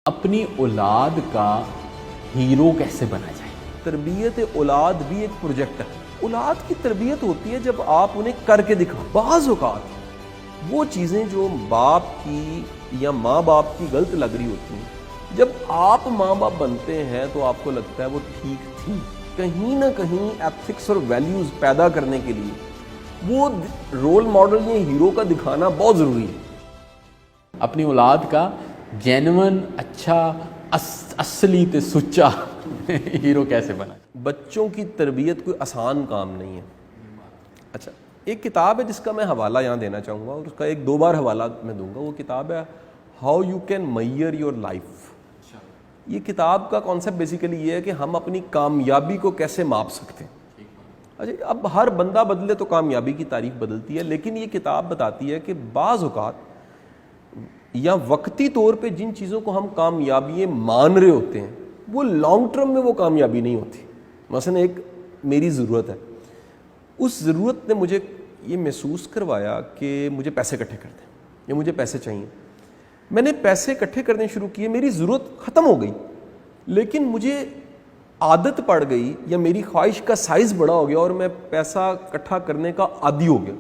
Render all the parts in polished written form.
اپنی اولاد کا ہیرو کیسے بنا جائے؟ تربیت اولاد بھی ایک پروجیکٹ ہے۔ اولاد کی تربیت ہوتی ہے جب آپ انہیں کر کے دکھائیں۔ بعض اوقات وہ چیزیں جو باپ کی یا ماں باپ کی غلط لگ رہی ہوتی ہیں، جب آپ ماں باپ بنتے ہیں تو آپ کو لگتا ہے وہ ٹھیک تھی۔ کہیں نہ کہیں ایتھکس اور ویلیوز پیدا کرنے کے لیے وہ رول ماڈل یا ہیرو کا دکھانا بہت ضروری ہے۔ اپنی اولاد کا جینون اچھا اصلی تے سچا ہیرو کیسے بنا؟ بچوں کی تربیت کوئی آسان کام نہیں ہے۔ اچھا، ایک کتاب ہے جس کا میں حوالہ یہاں دینا چاہوں گا، اور اس کا ایک دو بار حوالہ میں دوں گا۔ وہ کتاب ہے how you can measure your life. یہ کتاب کا کانسیپٹ بیسیکلی یہ ہے کہ ہم اپنی کامیابی کو کیسے ماپ سکتے ہیں۔ اچھا، اب ہر بندہ بدلے تو کامیابی کی تعریف بدلتی ہے، لیکن یہ کتاب بتاتی ہے کہ بعض اوقات یا وقتی طور پہ جن چیزوں کو ہم کامیابی مان رہے ہوتے ہیں وہ لانگ ٹرم میں وہ کامیابی نہیں ہوتی۔ مثلا ایک میری ضرورت ہے، اس ضرورت نے مجھے یہ محسوس کروایا کہ مجھے پیسے اکٹھے کر دیں یا مجھے پیسے چاہیے۔ میں نے پیسے اکٹھے کرنے شروع کیے، میری ضرورت ختم ہو گئی، لیکن مجھے عادت پڑ گئی یا میری خواہش کا سائز بڑا ہو گیا اور میں پیسہ اکٹھا کرنے کا عادی ہو گیا،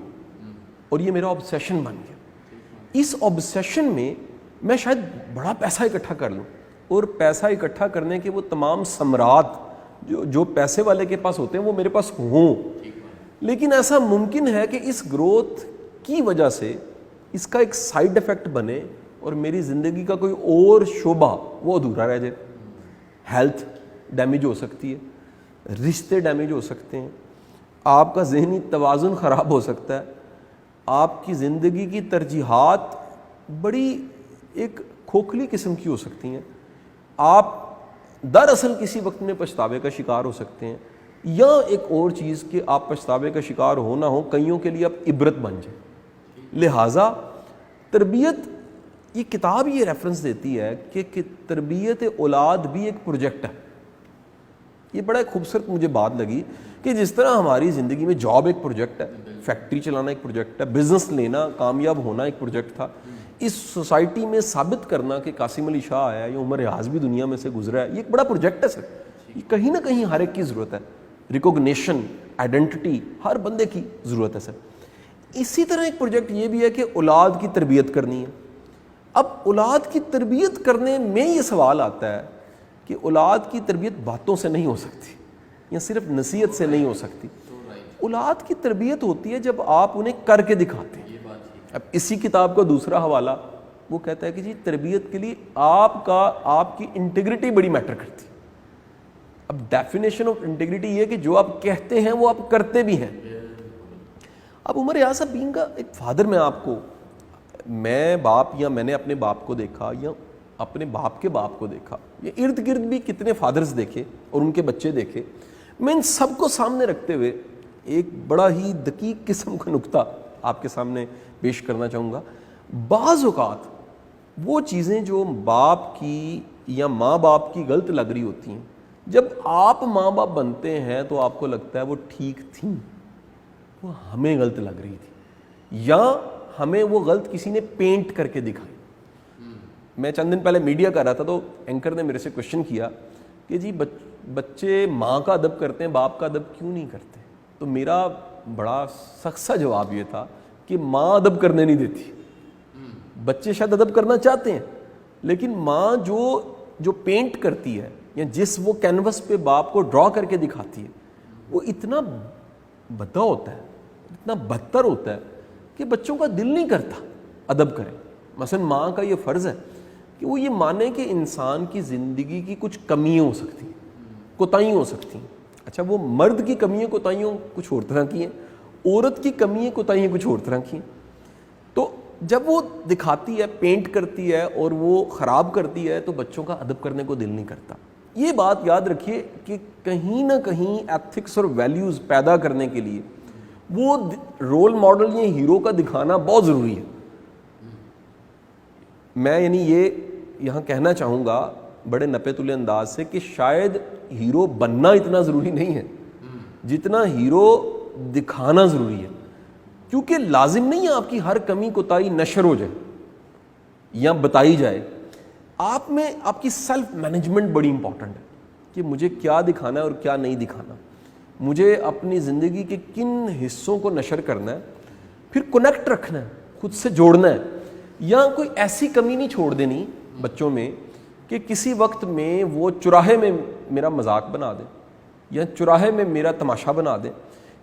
اور یہ میرا آبسیشن بن گیا۔ اس آبسیشن میں میں شاید بڑا پیسہ اکٹھا کر لوں، اور پیسہ اکٹھا کرنے کے وہ تمام ثمرات جو پیسے والے کے پاس ہوتے ہیں وہ میرے پاس ہوں، لیکن ایسا ممکن ہے کہ اس گروتھ کی وجہ سے اس کا ایک سائیڈ ایفیکٹ بنے اور میری زندگی کا کوئی اور شعبہ وہ ادھورا رہ جائے۔ ہیلتھ ڈیمیج ہو سکتی ہے، رشتے ڈیمیج ہو سکتے ہیں، آپ کا ذہنی توازن خراب ہو سکتا ہے، آپ کی زندگی کی ترجیحات بڑی ایک کھوکھلی قسم کی ہو سکتی ہیں، آپ دراصل کسی وقت میں پچھتاوے کا شکار ہو سکتے ہیں، یا ایک اور چیز کہ آپ پچھتاوے کا شکار ہو نہ ہو، کئیوں کے لیے آپ عبرت بن جائیں۔ لہٰذا تربیت، یہ کتاب یہ ریفرنس دیتی ہے کہ تربیت اولاد بھی ایک پروجیکٹ ہے۔ یہ بڑا خوبصورت مجھے بات لگی کہ جس طرح ہماری زندگی میں جاب ایک پروجیکٹ ہے، فیکٹری چلانا ایک پروجیکٹ ہے، بزنس لینا، کامیاب ہونا ایک پروجیکٹ تھا، اس سوسائٹی میں ثابت کرنا کہ قاسم علی شاہ آیا یا عمر ریاض بھی دنیا میں سے گزرا ہے، یہ ایک بڑا پروجیکٹ ہے سر۔ یہ کہیں نہ کہیں ہر ایک کی ضرورت ہے، ریکوگنیشن، آئیڈینٹی ہر بندے کی ضرورت ہے سر۔ اسی طرح ایک پروجیکٹ یہ بھی ہے کہ اولاد کی تربیت کرنی ہے۔ اب اولاد کی تربیت کرنے میں یہ سوال آتا ہے کہ اولاد کی تربیت باتوں سے نہیں ہو سکتی یا صرف نصیحت سے نہیں ہو سکتی۔ اولاد کی تربیت ہوتی ہے جب آپ انہیں کر کے دکھاتے ہیں۔ اب اسی کتاب کا دوسرا حوالہ وہ کہتا ہے کہ جی تربیت کے لیے آپ کی انٹیگریٹی بڑی میٹر کرتی ہے۔ اب ڈیفینیشن آف انٹیگریٹی یہ ہے کہ جو آپ کہتے ہیں وہ آپ کرتے بھی ہیں۔ اب عمر ریاض صاحب بینگ کا ایک فادر، میں نے اپنے باپ کو دیکھا یا اپنے باپ کے باپ کو دیکھا، یا ارد گرد بھی کتنے فادرز دیکھے اور ان کے بچے دیکھے، میں ان سب کو سامنے رکھتے ہوئے ایک بڑا ہی دقیق قسم کا نکتہ آپ کے سامنے پیش کرنا چاہوں گا۔ بعض اوقات وہ چیزیں جو باپ کی یا ماں باپ کی غلط لگ رہی ہوتی ہیں، جب آپ ماں باپ بنتے ہیں تو آپ کو لگتا ہے وہ ٹھیک تھیں، وہ ہمیں غلط لگ رہی تھی، یا ہمیں وہ غلط کسی نے پینٹ کر کے دکھائی۔ میں چند دن پہلے میڈیا کر رہا تھا تو اینکر نے میرے سے کوشچن کیا کہ جی بچے ماں کا ادب کرتے ہیں، باپ کا ادب کیوں نہیں کرتے؟ تو میرا بڑا سخت سا جواب یہ تھا کہ ماں ادب کرنے نہیں دیتی۔ بچے شاید ادب کرنا چاہتے ہیں، لیکن ماں جو پینٹ کرتی ہے یا جس وہ کینوس پہ باپ کو ڈرا کر کے دکھاتی ہے، وہ اتنا بھدا ہوتا ہے، اتنا بدتر ہوتا ہے کہ بچوں کا دل نہیں کرتا ادب کریں۔ مثلا ماں کا یہ فرض ہے کہ وہ یہ مانے کہ انسان کی زندگی کی کچھ کمیاں ہو سکتی ہیں، کوتاہیاں ہو سکتی ہیں۔ اچھا، وہ مرد کی کمیاں کوتاہیاں کچھ اور طرح کی ہیں، عورت کی کمیاں کوتاہیاں کچھ اور طرح کی ہیں۔ تو جب وہ دکھاتی ہے، پینٹ کرتی ہے اور وہ خراب کرتی ہے، تو بچوں کا ادب کرنے کو دل نہیں کرتا۔ یہ بات یاد رکھیے کہ کہیں نہ کہیں ایتھکس اور ویلیوز پیدا کرنے کے لیے وہ رول ماڈل یا ہیرو کا دکھانا بہت ضروری ہے۔ میں یہ یہاں کہنا چاہوں گا بڑے نپے تلے انداز سے کہ شاید ہیرو بننا اتنا ضروری نہیں ہے جتنا ہیرو دکھانا ضروری ہے، کیونکہ لازم نہیں ہے آپ کی ہر کمی کوتاہی نشر ہو جائے یا بتائی جائے، آپ میں آپ کی سیلف مینجمنٹ بڑی امپورٹنٹ ہے کہ مجھے کیا دکھانا ہے اور کیا نہیں دکھانا, مجھے اپنی زندگی کے کن حصوں کو نشر کرنا ہے, پھر کنیکٹ رکھنا ہے, خود سے جوڑنا ہے, یا کوئی ایسی کمی نہیں چھوڑ دینی بچوں میں کہ کسی وقت میں وہ چوراہے میں میرا مذاق بنا دے یا چوراہے میں میرا تماشا بنا دے,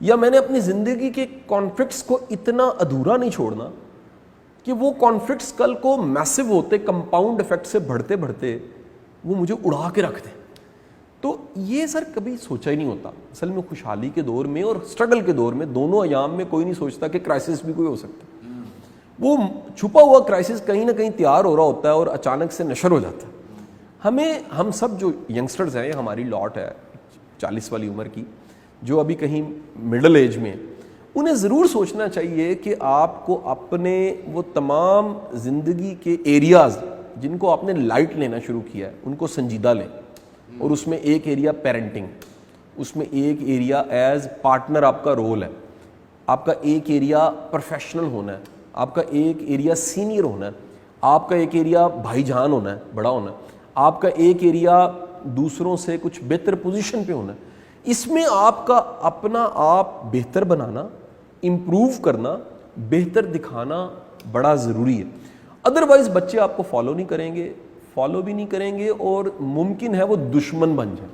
یا میں نے اپنی زندگی کے کانفلکٹس کو اتنا ادھورا نہیں چھوڑنا کہ وہ کانفلکٹس کل کو میسو ہوتے, کمپاؤنڈ افیکٹ سے بڑھتے بڑھتے وہ مجھے اڑا کے رکھ دیں. تو یہ سر کبھی سوچا ہی نہیں ہوتا. اصل میں خوشحالی کے دور میں اور سٹرگل کے دور میں دونوں ایام میں کوئی نہیں سوچتا کہ کرائسس بھی کوئی ہو سکتا ہے. وہ چھپا ہوا کرائسس کہیں نہ کہیں تیار ہو رہا ہوتا ہے اور اچانک سے نشر ہو جاتا ہے. ہم سب جو ینگسٹرز ہیں, یہ ہماری لاٹ ہے 40 والی عمر کی, جو ابھی کہیں مڈل ایج میں ہیں, انہیں ضرور سوچنا چاہیے کہ آپ کو اپنے وہ تمام زندگی کے ایریاز جن کو آپ نے لائٹ لینا شروع کیا ہے ان کو سنجیدہ لیں, اور اس میں ایک ایریا پیرنٹنگ, اس میں ایک ایریا ایز پارٹنر آپ کا رول ہے, آپ کا ایک ایریا پروفیشنل ہونا ہے, آپ کا ایک ایریا سینئر ہونا ہے, آپ کا ایک ایریا بھائی جان ہونا ہے, بڑا ہونا ہے, آپ کا ایک ایریا دوسروں سے کچھ بہتر پوزیشن پہ ہونا ہے. اس میں آپ کا اپنا آپ بہتر بنانا, امپروو کرنا, بہتر دکھانا بڑا ضروری ہے. ادروائز بچے آپ کو فالو نہیں کریں گے, اور ممکن ہے وہ دشمن بن جائیں.